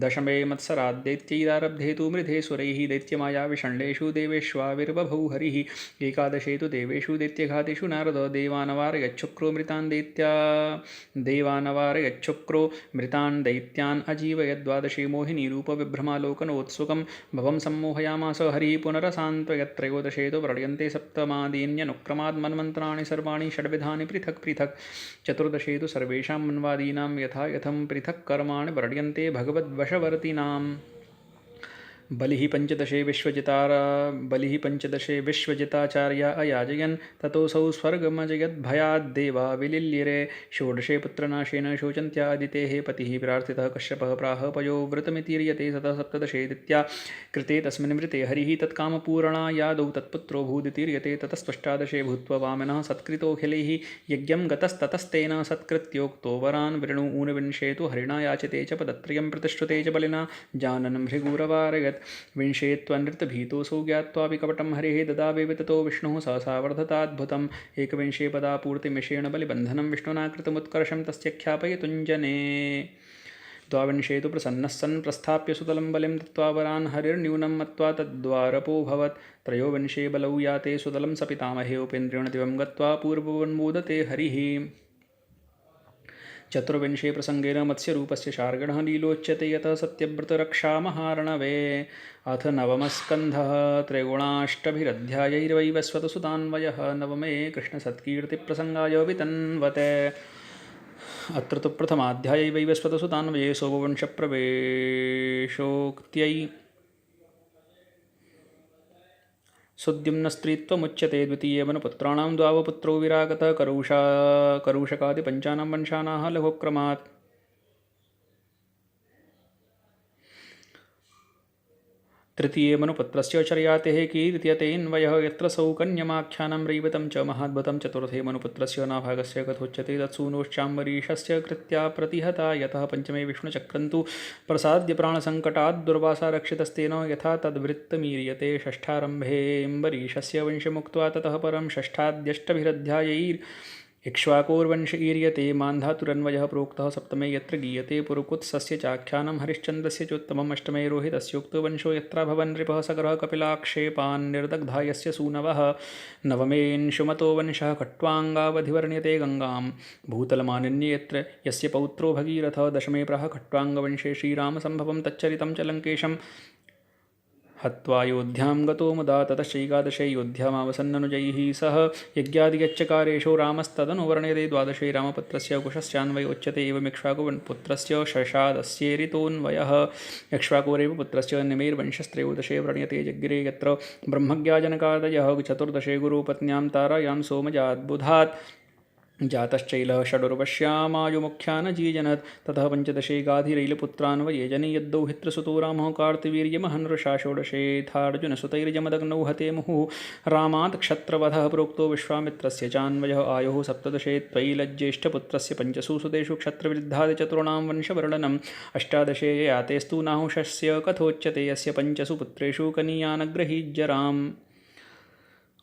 दशमे मत्सराद्दैत्यैरारब्धे तु मृधे सुरैः दैत्यमाया विषण्डेषु देवेष्वाविर्बभौ हरिः एकादशे तु देवेषु दैत्यघातेषु नारद देवानवारयच्छुक्रो मृतान् दैत्यान् अजीवयद्वादशे मोहिनीरूपविभ्रमालोकनोत्सुकं भवं सम्मोहयामास हरिः पुनरसान्त्वयत्रयोदशे तु व्रणयन्ते सप्तमादीन्यनुक्रमाद् मन्मन्त्राणि सर्वाणि षड्विधानि पृथक् पृथक् चतुर्दशे तु सर्वेषां मन्वादीनां यथा यथं पृथक् कर्माणि वर्ण्यन्ते भगवद्वशवर्तिनाम् बलिः पंचदशे विश्वजिताचार्या अयाजयन् ततोऽसौ स्वर्गमजयद्भयाद्देवा विलिल्यरे षोडशे पुत्रनाशेन शोचन्त्यादितेः पतिः प्रार्थितः कश्यपः प्राह पयोव्रतमितीर्यते ततः सप्तदशे दित्या कृते तस्मिन् मृते हरिः तत्कामपूर्णायादौ तत्पुत्रो भूदितीर्यते ततस्त्वष्टादशे भूत्वा वामनः सत्कृतोऽखिलैः यज्ञं गतस्ततस्तेन सत्कृत्योक्तो वरान् वृणु ऊनविंशे तु हरिणा याचिते च पदत्रयं प्रतिष्ठुते च बलिना जाननं भृगुरवारयत् विंशे त्वनृतभीतोऽसौ ज्ञात्वापि कपटं हरेः ददावे विततो विष्णुः सहसा वर्धताद्भुतम् एकविंशे पदापूर्तिमिषेण बलिबन्धनं विष्णुना कृतमुत्कर्षं तस्य ख्यापयितुञ्जने द्वाविंशे तु प्रसन्नः सन् प्रस्थाप्य सुतलं बलिं दत्त्वा वरान् हरिर्न्यूनं मत्वा तद्वारपोऽभवत् त्रयोविंशे बलौ याते सुतलं सपितामहे उपेन्द्रेण दिवं गत्वा पूर्ववन्मोदते हरिः चतुर्विंशे प्रसंगेन मत्स्यरूपस्य शार्गणः लीलोच्यते यतः सत्यव्रतरक्षामहार्णवे अथ नवमस्कन्धः त्रयोगुणाष्टभिरध्यायैर्वैवस्वतसुतान्वयः नवमे कृष्णसत्कीर्तिप्रसङ्गाय वितन्वते अत्र तु प्रथमाध्याये वैवस्वतसुतान्वये सोमवंशप्रवेशोक्त्यै सुद्युम्नस्त्रीत्वमुच्यते द्वितीये मनुपुत्राणां द्वावपुत्रो विरागतः करूषकादिपञ्चानां वंशानाः लघुक्रमात् तृतीये मनुपुत्रस्य चर्यातेः कीर्त्यतेऽन्वयः यत्र सौकन्यमाख्यानं रैवतं च महाद्भुतं चतुर्थे मनुपुत्रस्य नाभागस्य कथोच्यते तत्सूनोश्चाम्बरीषस्य कृत्या प्रतिहता यतः पञ्चमे विष्णुचक्रन्तु प्रसाद्य प्राणसङ्कटात् दुर्वासा रक्षितस्तेन यथा तद्वृत्तमीर्यते षष्ठारम्भेऽम्बरीषस्य वंशमुक्त्वा ततः परं षष्ठाद्यष्टभिरध्यायैर् इक्ष्वाकोर्वंश ईर्यते मान्धातुरन्वयः प्रोक्तः सप्तमे यत्र गीयते पुरुकुत्सस्य चाख्यानं हरिश्चन्द्रस्य चोत्तमम् अष्टमे रोहितस्योक्तो वंशो यत्र भवन् नृपः सगरः कपिलाक्षेपान् निर्दग्धा यस्य सूनवः नवमेऽंशुमतो वंशः खट्वाङ्गावधिवर्ण्यते गङ्गां भूतलमानिन्ये यत्र यस्य पौत्रो भगीरथः दशमे प्राह खट्वाङ्गवंशे श्रीरामसम्भवं तच्चरितं च लङ्केशं हत्वा योध्यां गतो मुदा ततश्चैकादशे योध्यामावसन्ननुजैः सह यज्ञादिगच्चकारेषु रामस्तदनु वर्ण्यते द्वादशे रामपुत्रस्य कुशस्यान्वयोच्यते एवमिक्ष्वाकुपुत्रस्य शशादस्येरितोऽन्वयः इक्ष्वाकोरेव पुत्रस्य निमेर्वंशस्त्रयोदशे वर्ण्यते जग्गिरे यत्र ब्रह्मज्ञाजनकादयः चतुर्दशे गुरुपत्न्यां तारायां सोमजाद्बुधात् जातश्चैलः षडुर्वश्यामायुमुख्यानजीजनत् ततः पञ्चदशे गाधिरैलपुत्रान् वये यद्दौ हित्रसुतो रामः कार्तवीर्यमहन्वृषा षोडशेथार्जुनसुतैर्यमदग्नौ हते मुहुः रामात् क्षत्रवधः प्रोक्तो विश्वामित्रस्य चान्वयः आयुः सप्तदशे त्वैलज्येष्ठपुत्रस्य पञ्चसु सुतेषु क्षत्रविरुद्धादिचतुर्णां वंशवर्णनम् अष्टादशे यातेस्तु नाहुषस्य कथोच्यते यस्य पञ्चसु पुत्रेषु कनीयानग्रहीज्जराम्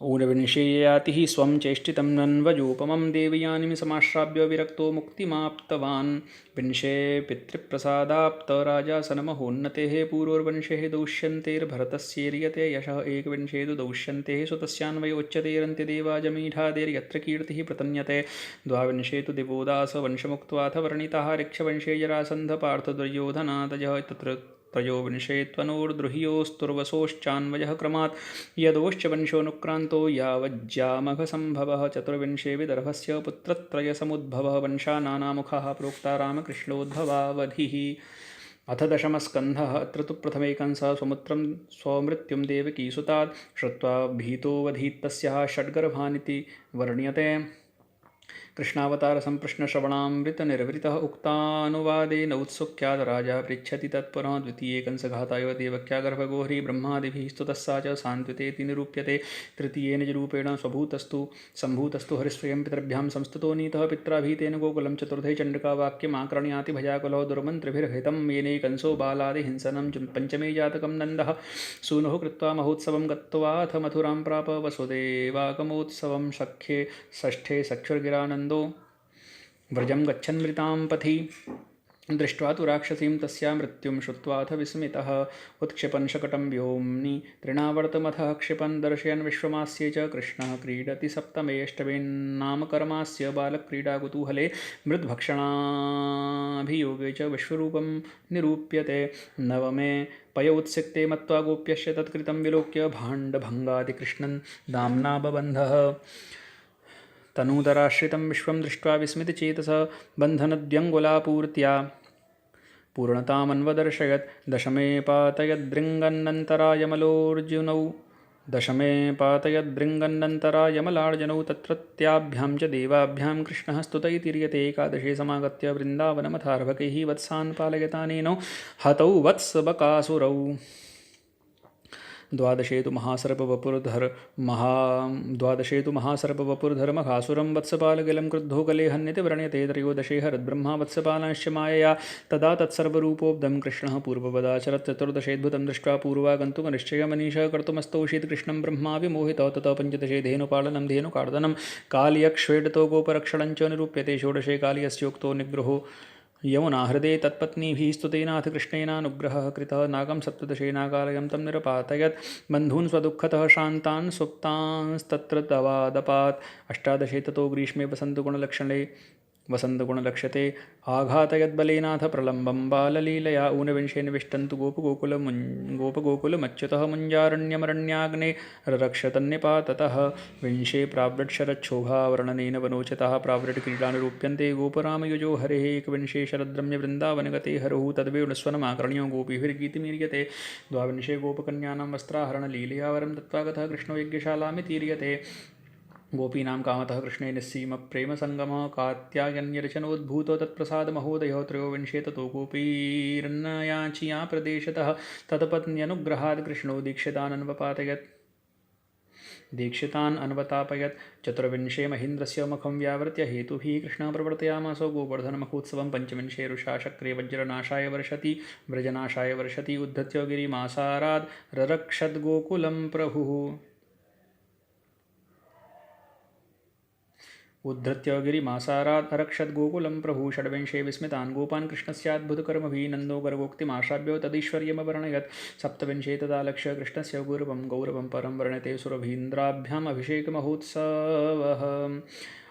ऊनविंशे यातिः स्वं चेष्टितं नन्वजोपमं देवयानीं समाश्राव्य विरक्तो मुक्तिमाप्तवान् विंशे पितृप्रसादाप्त राजासनमहोन्नतेः पूर्ववंशेः दौष्यन्तेर्भरतस्येर्यते यशः एकविंशे तु दौष्यन्तेः सुतस्यान्वयोच्यतेरन्त्यदेवाजमीढादेर्यत्र कीर्तिः प्रतन्यते द्वाविंशे तु दिवोदासवंशमुक्त्वाथ वर्णितः ऋक्षवंशे जरासन्धपार्थदुर्योधनादयः तत्र त्रयोविंशे त्वनोर्द्रुह्योस्तुर्वसोश्चान्वयः क्रमात् यदोश्च वंशोऽनुक्रान्तो यावज्जामघसम्भवः चतुर्विंशे विदर्भस्य पुत्रत्रयसमुद्भवः वंशानानामुखः प्रोक्ता रामकृष्णोद्भवावधिः अथ दशमस्कन्धः अत्र तु प्रथमे कंसः स्वमुत्रं स्वमृत्युं देवकीसुतात् श्रुत्वा भीतोऽवधीत्तस्याः षड्गर्भानिति वर्ण्यते कृष्णावतारसम्प्रश्नश्रवणामृतनिर्वृतः उक्तानुवादेन उत्सुक्यात् राजा पृच्छति तत्परः द्वितीये कंसघाताय देवक्या गर्भगोहरी ब्रह्मादिभिः स्तुतः सा च सान्त्वितेति निरूप्यते तृतीयेन च रूपेण सम्भूतस्तु हरिस्वयं पितृभ्यां संस्तुतो नीतः पित्राभीतेन गोकुलं चतुर्थे चण्डिकावाक्यमाकर्ण्याति भजाकुलो दुर्मन्त्रिभिर्हितं येने कंसो बालादिहिंसनं पञ्चमे जातकं नन्दः सूनुः कृत्वा महोत्सवं गत्वाथ मथुरां प्राप वसुदेवागमोत्सवं सख्ये षष्ठे सख्युर्गिरानन्दो व्रजं गच्छन्मृतां पथि दृष्ट्वा तु राक्षसीं तस्या मृत्युं श्रुत्वाथ विस्मितः उत्क्षिपन् शकटं व्योम्नि तृणावर्तमथः क्षिपन् दर्शयन् विश्वमास्ये च कृष्णः क्रीडति सप्तमे अष्टमे नामकर्मास्य बालक्रीडाकुतूहले मृद्भक्षणाभियोगे च विश्वरूपं निरूप्यते नवमे पयोत्सिक्ते मत्वा गोप्यश्च तत्कृतं विलोक्य भाण्डभङ्गादिकृष्णन् दाम्ना बबन्धः तनूतराश्रितं विश्वं दृष्ट्वा विस्मितचेतसः बन्धनद्यङ्गुलापूर्त्या पूर्णतामन्वदर्शयत् दशमे पातयद्रिङ्गन्नन्तरायमलार्जुनौ तत्रत्याभ्यां च देवाभ्यां कृष्णः स्तुतैतिर्यते एकादशे समागत्य वृन्दावनमथार्भकैः वत्सान् पालयतानेनौ हतौ वत्सबकासुरौ द्वादशे तु महासर्पवपुर्धर्मघासुरं वत्सपालगिलं क्रुद्धो कलेहन्यति व्रणयते त्रयोदशे हरद्ब्रह्मा वत्सपालनश्च मायया तदा तत्सर्वरूपोऽब्धं कृष्णः पूर्वपदाचरत् चतुर्दशेऽद्भुतं दृष्ट्वा पूर्वागन्तुकनिश्चयमनीशः कर्तुमस्तौषीत् कृष्णं ब्रह्मा विमोहितः ततः पञ्चदशे धेनुपालनं धेनुकार्दनं कालियक्ष्वेडतो गोपरक्षणं च निरूप्यते षोडशे कालियस्योक्तो निग्रहो यमुना हृदे तत्पत्नीभिः स्तुतेनाथ कृष्णेनानुग्रहः कृतः नागं सप्तदशे नागालयं तं निरपातयत् बन्धून् स्वदुःखतः शान्तान् सुप्तांस्तत्र तवादपात् अष्टादशे ततो ग्रीष्मे वसन्तगुणलक्षते आघातयद्बलेनाथ प्रलम्बं बाललीलया ऊनविंशे निविष्टन्तु गोपगोकुलमच्युतः मुञ्जारण्यमरण्याग्ने रक्षतन्निपाततः विंशे प्राव्रट्शरच्छोभावर्णनेन वनोचितः प्राव्रट्क्रीडानिरूप्यन्ते गोपरामयुजो हरेः एकविंशे शरद्रम्यवृन्दावनगते हरुः तद्वेणुस्वनमाकर्ण्यो गोपीभिर्गीतिमीर्यते द्वाविंशे गोपकन्यानां वस्त्राहरणलीलया वरं दत्त्वा गतः कृष्णो यज्ञशालामितीर्यते गोपीनां कामतः कृष्णे निस्सीमप्रेमसङ्गमः कात्यायन्यरचनोद्भूतो तत्प्रसादमहोदयो त्रयोविंशे ततो गोपीर्नयाचिया प्रदेशतः तत्पत्न्यनुग्रहात् कृष्णो दीक्षितान् अन्वतापयत् चतुर्विंशे महीन्द्रस्य मुखं व्यावृत्य हेतुभिः कृष्णः प्रवर्तयामासो गोवर्धनमहोत्सवं पञ्चविंशे रुषा शक्रे वज्रनाशाय व्रजनाशाय वर्षति उद्धत्य गिरिमासाराद् ररक्षद्गोकुलं प्रभुः उद्धृत्य गिरिमासारात् अरक्षद्गोकुलं प्रभु षड्विंशे विस्मितान् गोपान् कृष्णस्याद्भुतकर्मभिः नन्दो गर्गोक्तिमाशाभ्यो तदीश्वर्यमवर्णयत् सप्तविंशे तदालक्ष्य कृष्णस्य गौरवं परं वर्णयते सुरभीन्द्राभ्याम् अभिषेकमहोत्सवः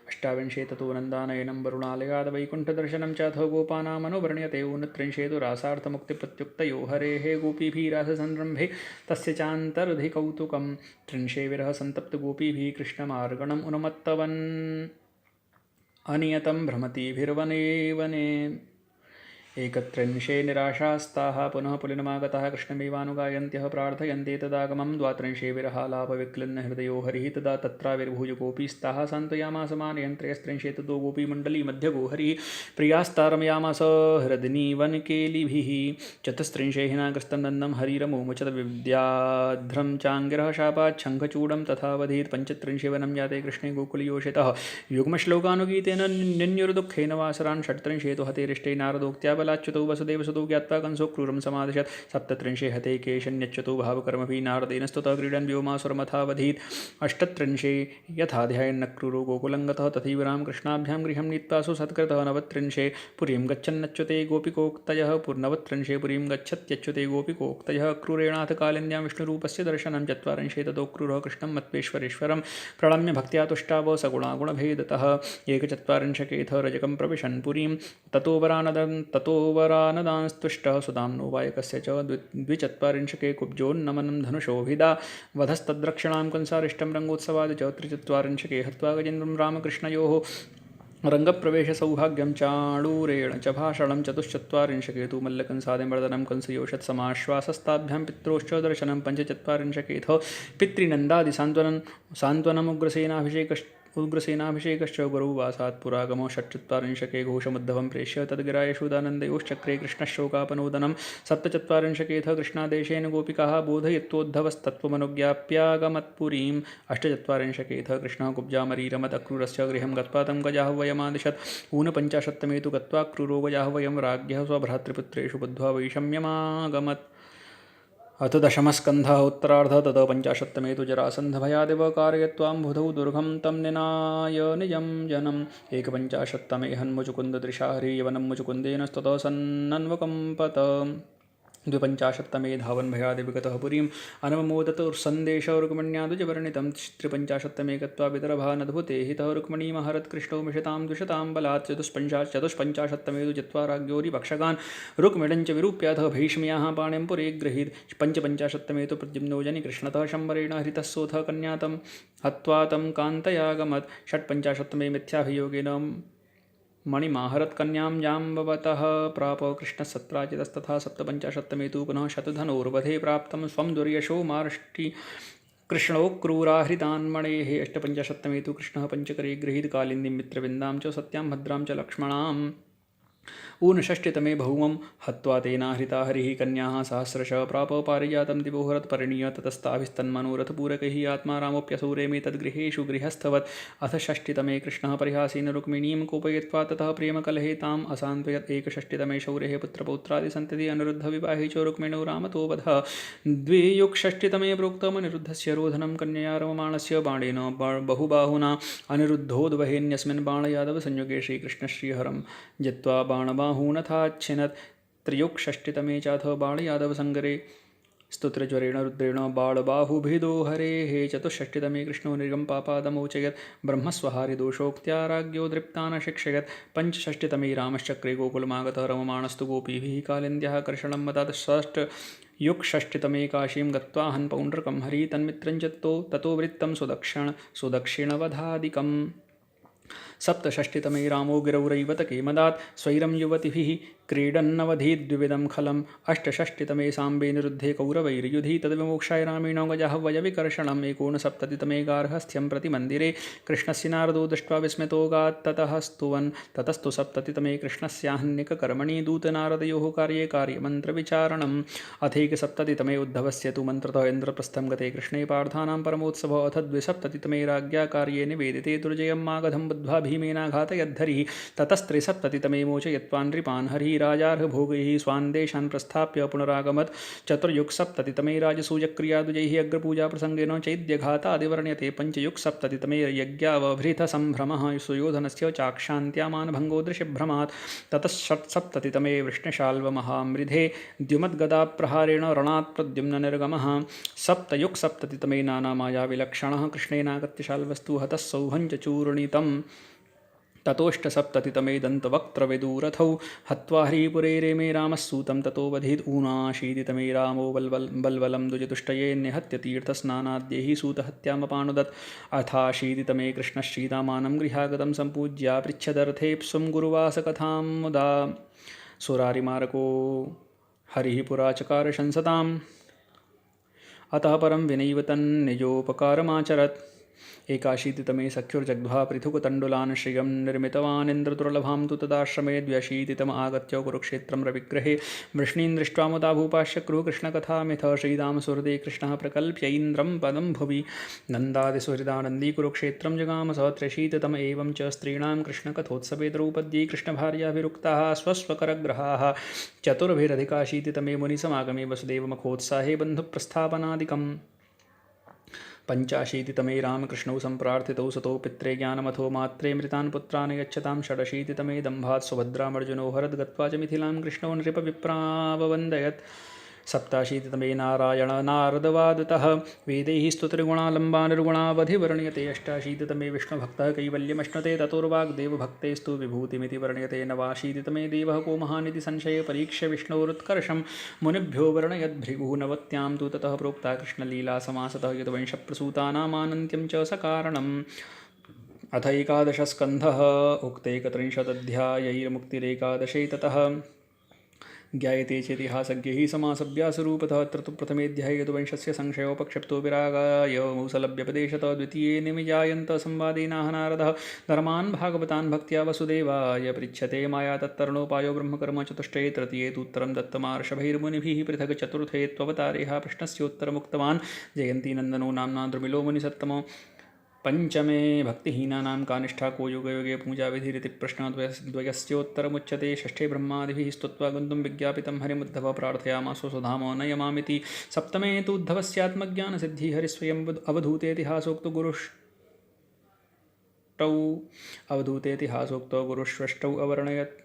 अष्टाविंशे ततो नन्दानयनं वरुणालयाद् वैकुण्ठदर्शनं च अथो गोपानामनुवर्ण्यते ऊनत्रिंशे तु रासार्थमुक्तिप्रत्युक्तयो हरेः गोपीभिराससंरम्भे तस्य चान्तर्धिकौतुकं त्रिंशे विरहसन्तप्तगोपीभिः कृष्णमार्गणम् उन्मत्तवन् अनियतं भ्रमतीभिर्वने वने एकत्रिंशे निराशास्ताः पुनः पुलिनमागताः कृष्णमेवानुगायन्त्यः प्रार्थयन्ते तदागमं द्वात्रिंशे विरहालापविक्लिन्नहृदयो हरिः तदा तत्राविर्भूय गोपीस्ताः सान्त्वयामास मानयन् त्रयस्त्रिंशे ततो गोपीमण्डली मध्यगो हरिः प्रियास्तारमयामास हृदनीवनकेलिभिः चतुस्त्रिंशे हिनाग्रस्तं नन्दं हरिरमुमुचत विद्याध्रं चाङ्गिरः शापात् शङ्खचूडं तथावधीत् पञ्चत्रिंशे वनं जाते कृष्णे गोकुलयोषितः युग्मश्लोकानुगीतेन निन्युर्दुःखेन वासरान् षट्त्रिंशे तु हतेरिष्टे नारदोक्त्या बलाच्युतौ वसुदेवसुतौ ज्ञात्वा कंसो क्रूरं समादिशत् सप्तत्रिंशे हते केशन्यच्युतौ भावकर्मभिः नारदेन स्तुतः क्रीडन् व्योमासुरमथावधीत् अष्टत्रिंशे यथाध्यायन्न क्रूरो गोकुलङ्गतः तथैव रामकृष्णाभ्यां गृहं नीत्वासु सत्कृतः नवत्रिंशे पुरीं गच्छन्नच्युते गोपिकोक्तयः नवत्रिंशे पुरीं गच्छत्यच्युते गोपिकोक्तयः क्रूरेणाथ कालिन्द्यां विष्णुरूपस्य दर्शनं चत्वारिंशे ततो क्रूरः कृष्णं मत्वेश्वरेश्वरं प्रणम्य भक्त्या तुष्टाव सगुणागुणभेदतः एकचत्वारिंशकेथ रजकं प्रविशन् पुरीं ततोवरानदांस्तुष्टः सुदाम्नो वायकस्य च द्विचत्वारिंशके कुब्जोन्नमनं धनुषोभिदा वधस्तद्रक्षणां कंसारिष्टं रङ्गोत्सवादि च त्रिचत्वारिंशके हत्वा गजेन्द्रं रामकृष्णयोः रङ्गप्रवेशसौभाग्यं चाणूरेण च भाषणं चतुश्चत्वारिंशके तु मल्लकंसादिमर्दनं कंसयोषत्समाश्वासस्ताभ्यां पित्रोश्च दर्शनं पञ्चचत्वारिंशकेथ उग्रसेनाभिषेकश्च गुरुवासात् पुरागमो षट्चत्वारिंशके घोषमुद्धवं प्रेष्य तद्गिरायशूदानन्दयोश्चक्रे कृष्णशोकापनोदनं सप्तचत्वारिंशकेथ कृष्णादेशेन गोपिकाः बोधयित्वोद्धवस्तत्त्वमनुज्ञाप्यागमत्पुरीम् अष्टचत्वारिंशकेथ कृष्णः कुब्जामरीरमदक्रूरस्य गृहं गत्वा तं गजाः वयमादिशत् ऊनपञ्चाशत्तमे तु गत्वा क्रूरो गजाः वयं राज्ञः स्वभ्रातृपुत्रेषु बुद्ध्वा वैषम्यमागमत् अथ दशमस्कन्धः उत्तरार्धः ततः पञ्चाशत्तमे तु जरासन्धभयादिव कारयत्वाम्बुधौ दुर्गं तं निनाय निजं जनम् एकपञ्चाशत्तमे हन्मुचुकुन्ददृशा हरियवनं मुचुकुन्देन स्ततः सन्नन्वकम्पत द्विपञ्चाशत्तमे धावन् भयादिविगतः पुरीम् अनवमोदत सन्देशरुक्मण्यादुजवर्णितं त्रिपञ्चाशत्तमे गत्वा विदर्भानद्भुते हितः रुक्मणीमहरत् कृष्णो मिषतां द्विषतां बलात् चतुष्पञ्चाशत्तमे तु चत्वाराज्ञोरिपक्षगान् रुक्मिणञ्च विरूप्याथः भीष्म्याः पाणिं पुरे गृहीत् पञ्चपञ्चाशत्तमे तु प्रद्युम्नो जनि कृष्णतः शम्बरेण हरितः सोऽथ कन्यातं हत्वा तं कान्तयागमत् षट्पञ्चाशत्तमे मिथ्याभियोगेन मणिमाहरत्कन्यां जाम्बवतः प्राप कृष्णसत्राजितस्तथा सप्तपञ्चाशत्तमे तु पुनः शतधनोर्वधे प्राप्तं स्वं दुर्यशो मार्ष्टि कृष्णो क्रूराहृतान्मणेः अष्टपञ्चाशत्तमे तु कृष्णः पञ्चकरे गृहीतकालिन्दीं मित्रविन्दां च सत्यां भद्रां च लक्ष्मणाम् ऊनषष्टितमे भौमं हत्वा तेनाहृता हरिः कन्याः सहस्रशः प्राप पारिजातं दिवोहरत्परिणीय ततस्ताभिस्तन्मनोरथपूरकैः आत्मा रामोऽप्यसूरेमे तद्गृहेषु गृहस्थवत् अथ षष्टितमे कृष्णः परिहासेन रुक्मिणीं कोपयित्वा ततः प्रेमकलहे ताम् असान्त्वयत् एकषष्टितमे शौरेः पुत्रपौत्रादिसन्तति अनिरुद्धविवाहे च रुक्मिणौ रामतो वधः द्वियुगषष्टितमे प्रोक्तमनिरुद्धस्य रोधनं कन्यया रममाणस्य बाणेन बहुबाहुना अनिरुद्धोद्वहेन्यस्मिन् बाणयादवसंयुगे श्रीकृष्णश्रीहरं जित्वा बाणबाहूनथाच्छिनत् त्रयोषष्टितमे चाथ बाणयादवसङ्गरे स्तुत्रज्वरेण रुद्रेण बाळबाहुभिदो हरेः चतुष्षष्टितमे कृष्णो निर्गम्पापादमोचयत् ब्रह्मस्वहारिदोषोक्त्या राज्ञो दृप्तान् शिक्षयत् पञ्चषष्टितमे रामश्चक्रे गोकुलमागतः रममाणस्तु गोपीभिः कालिन्द्यः कर्षणं मदात् षष्टयुगषष्टितमे काशीं गत्वा हन्पौण्ड्रकं हरि तन्मित्रं च ततो वृत्तं सुदक्षिणवधादिकम् सप्तषष्टितमे रामो गिरौरैवतके मदात् स्वैरं युवतिभिः क्रीडन्नवधीद्विविधं खलम् अष्टषष्टितमे साम्बे निरुद्धे कौरवैर्युधि तद्विमोक्षाय रामेण गजः वयविकर्षणम् एकोनसप्ततितमे गार्हस्थ्यं प्रति मन्दिरे कृष्णस्य नारदो दृष्ट्वा विस्मितो गात्ततः स्तुवन् ततस्तु सप्ततितमे कृष्णस्याहन्यककर्मणि दूतनारदयोः कार्ये कार्यमन्त्रविचारणम् अथैकसप्ततितमे उद्धवस्य तु मन्त्रतः इन्द्रप्रस्थं गते कृष्णे पार्थानां परमोत्सवः अथ द्विसप्ततितमे राज्ञा कार्ये निवेदिते दुर्जयं मागधं बुद्ध्वा भीमेनाघातयद्धरिः ततस्त्रिसप्ततितमे मोचयत्वा नृपान् हरिः राजार्हभोगैः स्वान् देशान् प्रस्थाप्य पुनरागमत् चतुर्युगसप्ततितमे राजसूयक्रियादुजैः अग्रपूजाप्रसङ्गेन चैद्यघातादिवर्ण्यते पञ्चयुगसप्ततितमे यज्ञावभृतसम्भ्रमः सुयोधनस्य चाक्षान्त्यामानभङ्गोदृशभ्रमात् ततः षट्सप्ततितमे वृष्णशाल्वमहामृधे द्युमद्गदाप्रहारेण रणात् प्रद्युम्ननिर्गमः सप्तयुगसप्ततितमे नानामायाविलक्षणः कृष्णेनागत्य शाल्वस्तु हतः सौभञ्च चूर्णितम् ततोष्टसप्ततितमे दन्तवक्त्रविदूरथौ हत्वा हरिपुरे रेमे रामः सूतं ततो वधीत् ऊनाशीतितमे रामो बल्वलं द्विजतुष्टये निहत्य तीर्थस्नानाद्यैः सूतहत्यामपानुदत् अथाशीतितमे कृष्णश्रीतामानं गृहागतं सम्पूज्या पृच्छदर्थेप्सुं गुरुवासकथां मुदा सुरारिमारको हरिः पुरा चकार शंसताम् अतः परं विनैव तन्निजोपकारमाचरत् एकाशीतितमे सख्युर्जग्ध्वा पृथुकतण्डुलान् श्रियं निर्मितवान् इन्द्रदुर्लभां तु तदाश्रमे द्व्यशीतितम आगत्य कुरुक्षेत्रं रविग्रहे वृष्णीन् दृष्ट्वा मुदा भूपाश्चक्रुः कृष्णकथामिथ श्रीरामसुहृदे कृष्णः प्रकल्प्यैन्द्रं पदं भुवि नन्दादिसुहृदानन्दी कुरुक्षेत्रं जगाम स त्र्यशीतितम एवं च स्त्रीणां कृष्णकथोत्सवे द्रौपद्यै कृष्णभार्याभिरुक्ताः स्वस्वकरग्रहाः चतुर्भिरधिकाशीतितमे मुनिसमागमे वसुदेवमखोत्साहे बन्धुप्रस्थापनादिकम् पञ्चाशीतितमे रामकृष्णौ सम्प्रार्थितौ सतो पित्रे ज्ञानमथो मात्रे मृतान् पुत्रान् यच्छतां षडशीतितमे दम्भात् सुभद्रामर्जुनो हरद् गत्वा च मिथिलां कृष्णो नृपविप्राववन्दयत् सप्ताशीतितमे नारायण नारदवादतः वेदैः स्तुतिर्गुणा लम्बा निर्गुणावधि वर्ण्यते अष्टाशीतितमे विष्णुभक्तः कैवल्यमश्नुते ततोर्वाग्देवभक्तेस्तु विभूतिमिति वर्ण्यते नवाशीतितमे देवः को महानिति संशये परीक्ष्य विष्णोरुत्कर्षं मुनिभ्यो वर्णयद्भृगुः नवत्यां तु ततः प्रोक्ता कृष्णलीला समासतः यद्वंशप्रसूतानामानन्त्यं च सकारणम् अथ एकादशस्कन्धः उक्तेकत्रिंशदध्यायैर्मुक्तिरेकादशे ततः ज्ञायते चेतिहासज्ञैः समासव्यासरूपतः अत्र तु प्रथमेऽध्याये यदुवंशस्य संशयोपक्षिप्तो विरागाय मौसलभ्यपदेशत द्वितीये निमिजायन्त संवादेनाह नारदः धर्मान् भागवतान् भक्त्या वसुदेवाय पृच्छते माया तत्तरणोपायो ब्रह्मकर्म चतुष्टये तृतीये तूत्तरं दत्तमार्षभैर्मुनिभिः पृथक् चतुर्थे त्ववतारेह प्रश्नस्योत्तरमुक्तवान् जयन्तीनन्दनो नाम्ना द्रुमिलो मुनिसत्तमो पंचमे भक्तिहीनानां का निष्ठा को योगयोगे पूजाविधिरिति प्रश्नद्वयस्योत्तरमुच्यते षष्ठे ब्रह्मादिभिः स्तुत्वा गन्तुं विज्ञापितं हरिमुद्धवः प्रार्थयामासो सुधामो नयमामिति सप्तमे तु उद्धवस्यात्मज्ञानसिद्धिः हरिस्वयम् अवधूतेतिहासोक्तो गुरुष्वष्टौ अवर्णयत्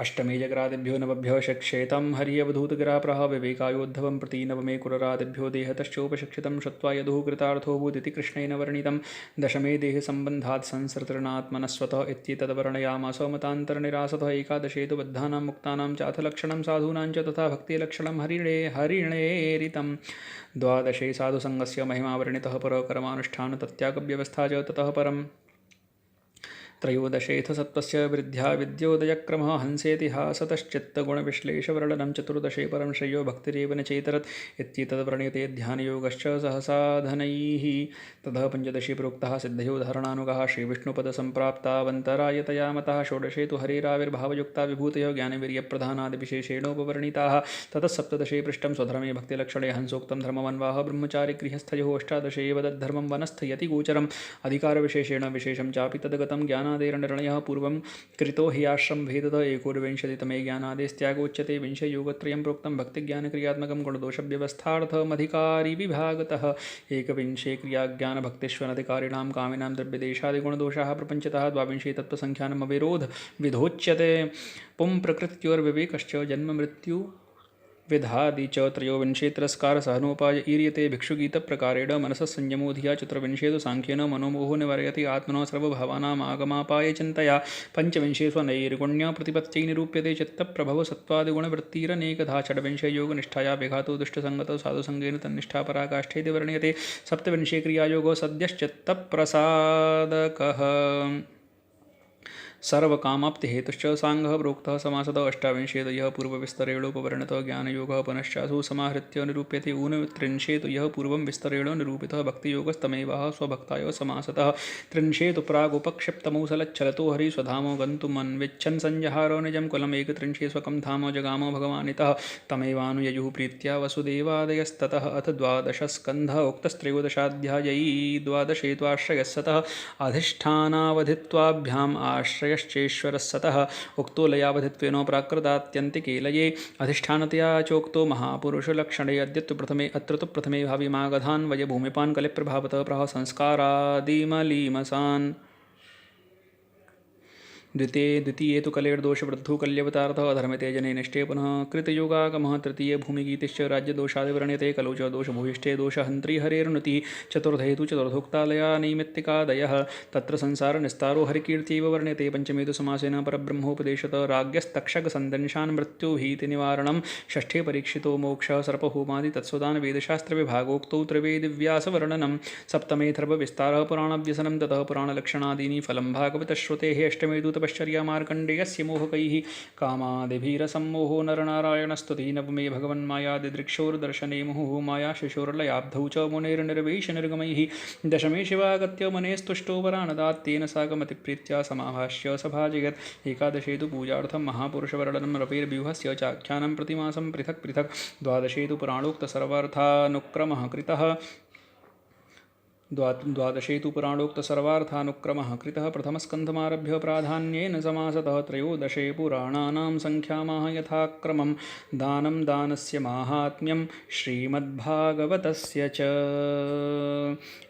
अष्टमे जगरादिभ्यो नवभ्यो शिक्षेतं हरियवधूतगिराप्रः विवेकायोद्धवं प्रति नवमे कुररादिभ्यो देहतश्चोपशिक्षितं श्रुत्वा यदुः कृतार्थो भूदिति कृष्णेन वर्णितं दशमे देहसम्बन्धात् संसृतिर्नात्मनस्वतः इत्येतद्वर्णयामास मतान्तरनिरासतः एकादशे तु बद्धानां मुक्तानां चाथ लक्षणं साधूनां च तथा भक्तिलक्षणं हरिणेरितं द्वादशे साधुसङ्गस्य महिमा वर्णितः परकर्मानुष्ठान तत्यागव्यवस्था च ततः परम् त्रयोदशेऽथ सत्त्वस्य वृद्ध्या विद्योदयक्रमः हंसेतिहासतश्चित्तगुणविश्लेषवर्णनं चतुर्दशे परं श्रेयो भक्तिरेव न चेतरत् इत्येतद्वर्ण्यते ध्यानयोगश्च सहसाधनैः ततः पञ्चदशे प्रोक्तः सिद्धयो धारणानुगः श्रीविष्णुपदसम्प्राप्तावन्तरायतया मतः षोडशे तु हरेराविर्भावयुक्ता विभूतयो ज्ञानवीर्यप्रधानादिविशेषेणोपवर्णिताः ततः सप्तदशे पृष्ठं स्वधर्मे भक्तिलक्षणे हंसोक्तं धर्मवन्वाह ब्रह्मचारि गृहस्थयोः अष्टादशे एव तद्धर्मं वनस्थयति गोचरम् अधिकारविशेषेण विशेषं चापि तद्गतं ज्ञानादेर्निर्णयः पूर्वं कृतो हि आश्रम भेदतः एकोनविंशतितमे ज्ञानादेस्त्यागोच्यते विंशयोगत्रयं प्रोक्तं भक्तिज्ञानक्रियात्मकं गुणदोषव्यवस्थार्थमधिकारी विभागतः एकविंशे क्रियाज्ञानभक्तिष्वनधिकारिणां कामिनां द्रव्यदेशादिगुणदोषाः प्रपञ्चतः द्वाविंशे तत्त्वसङ्ख्यानम् अविरोध विधोच्यते पुं प्रकृत्योर्विवेकश्च जन्ममृत्यु विधादि च त्रयोविंशे तिरस्कार सहनोपाय ईर्यते भिक्षुगीतप्रकारेण मनसः संयमो धिया चतुर्विंशे तु साङ्ख्येन मनोमोहो निवारयति आत्मनः सर्वभावानाम् आगमापाय चिन्तया पञ्चविंशे स्वनैर्गुण्य प्रतिपत्यै निरूप्यते चित्तप्रभव सत्त्वादिगुणवृत्तिरनेकधा षड्विंशे योगनिष्ठाया विघातो दुष्टसङ्गतौ साधुसङ्गेन तन्निष्ठा पराकाष्ठेति वर्ण्यते सप्तविंशे क्रियायोगो सद्यश्चित्तप्रसादकः सर्वकामाप्तिहेतुश्च सांगः प्रोक्तः समासतः अष्टाविंशे तु यः पूर्वविस्तरेणोपवर्णितः ज्ञानयोगः पुनश्चासु समाहृत्य निरूप्यते ऊनत्रिंशे तु यः पूर्वं विस्तरेण निरूपितः भक्तियोगस्तमेवः स्वभक्ताय समासतः त्रिंशे तु प्रागुपक्षिप्तमौसलच्छलतो हरिस्वधामो गन्तुमन्विच्छन् सञ्जहारो निजं कुलम् एकत्रिंशे स्वकं धामो जगामो भगवानितः तमेवानुययुः प्रीत्या वसुदेवादयस्ततः अथ द्वादशस्कन्धः उक्तस्त्रयोदशाध्यायै द्वादशे तु आश्रयस्सतः अधिष्ठानावधित्वाभ्याम् आश्रयश्चेश्वरस्सतः उक्तो लयावधित्वेन प्राकृतात्यन्तिके लये अधिष्ठानतया चोक्तो महापुरुषलक्षणे अत्र तु प्रथमे भाविमागधान् वयभूमिपान् कलिप्रभावतः प्राह संस्कारादिमलीमसान् द्वितीये तु कलेर्दोषवृद्धो कल्यवतार्थः अधर्मतेजने निष्ठे पुनः कृतयोगागमः तृतीये भूमिगीतिश्च राज्यदोषादिवर्ण्यते कलौ च दोषभूयिष्ठे दोषहन्त्री हरेर्नुतिः चतुर्थे तु चतुर्थोक्तालया नैमित्तिकादयः तत्र संसारनिस्तारो हरिकीर्त्यैव वर्ण्यते पञ्चमे तु समासेन परब्रह्मोपदेशतः राज्ञस्तक्षकसन्दंशान् मृत्युभीतिनिवारणं षष्ठे परीक्षितो मोक्षः सर्पहोमादि तत्स्वदानवेदशास्त्रविभागोक्तौ त्रिवेदिव्यासवर्णनं सप्तमे थर्वविस्तारः पुराणव्यसनं ततः पुराणलक्षणादीनि फलं भागवतश्रुतेः अष्टमे तु तपश्चर्या मार्कण्डेयस्य मोहकैः कामादिभिरसम्मोहो नरनारायणस्तुति नवमे भगवन्मायादिदृक्षोर्दर्शने मुहुः माया शिशोर्लयाब्धौ च मुनेर्निर्वेशनिर्गमैः दशमे शिवागत्य मनेस्तुष्टो वरानदात् तेन साकमतिप्रीत्या समाभाष्य सभाजयत् एकादशे तु पूजार्थं महापुरुषवर्णनं रपेर्व्यूहस्य चाख्यानं प्रतिमासं पृथक् पृथक् द्वादशे तु पुराणोक्तसर्वार्थानुक्रमः कृतः द्वादशे तु पुराणोक्तसर्वार्थानुक्रमः कृतः प्रथमस्कन्धमारभ्य प्राधान्येन समासतः त्रयोदशे पुराणानां संख्यामाह यथाक्रमं दानं दानस्य माहात्म्यं श्रीमद्भागवतस्य च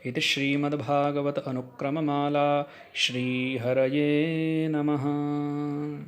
इति श्रीमद्भागवत अनुक्रममाला श्रीहरये नमः।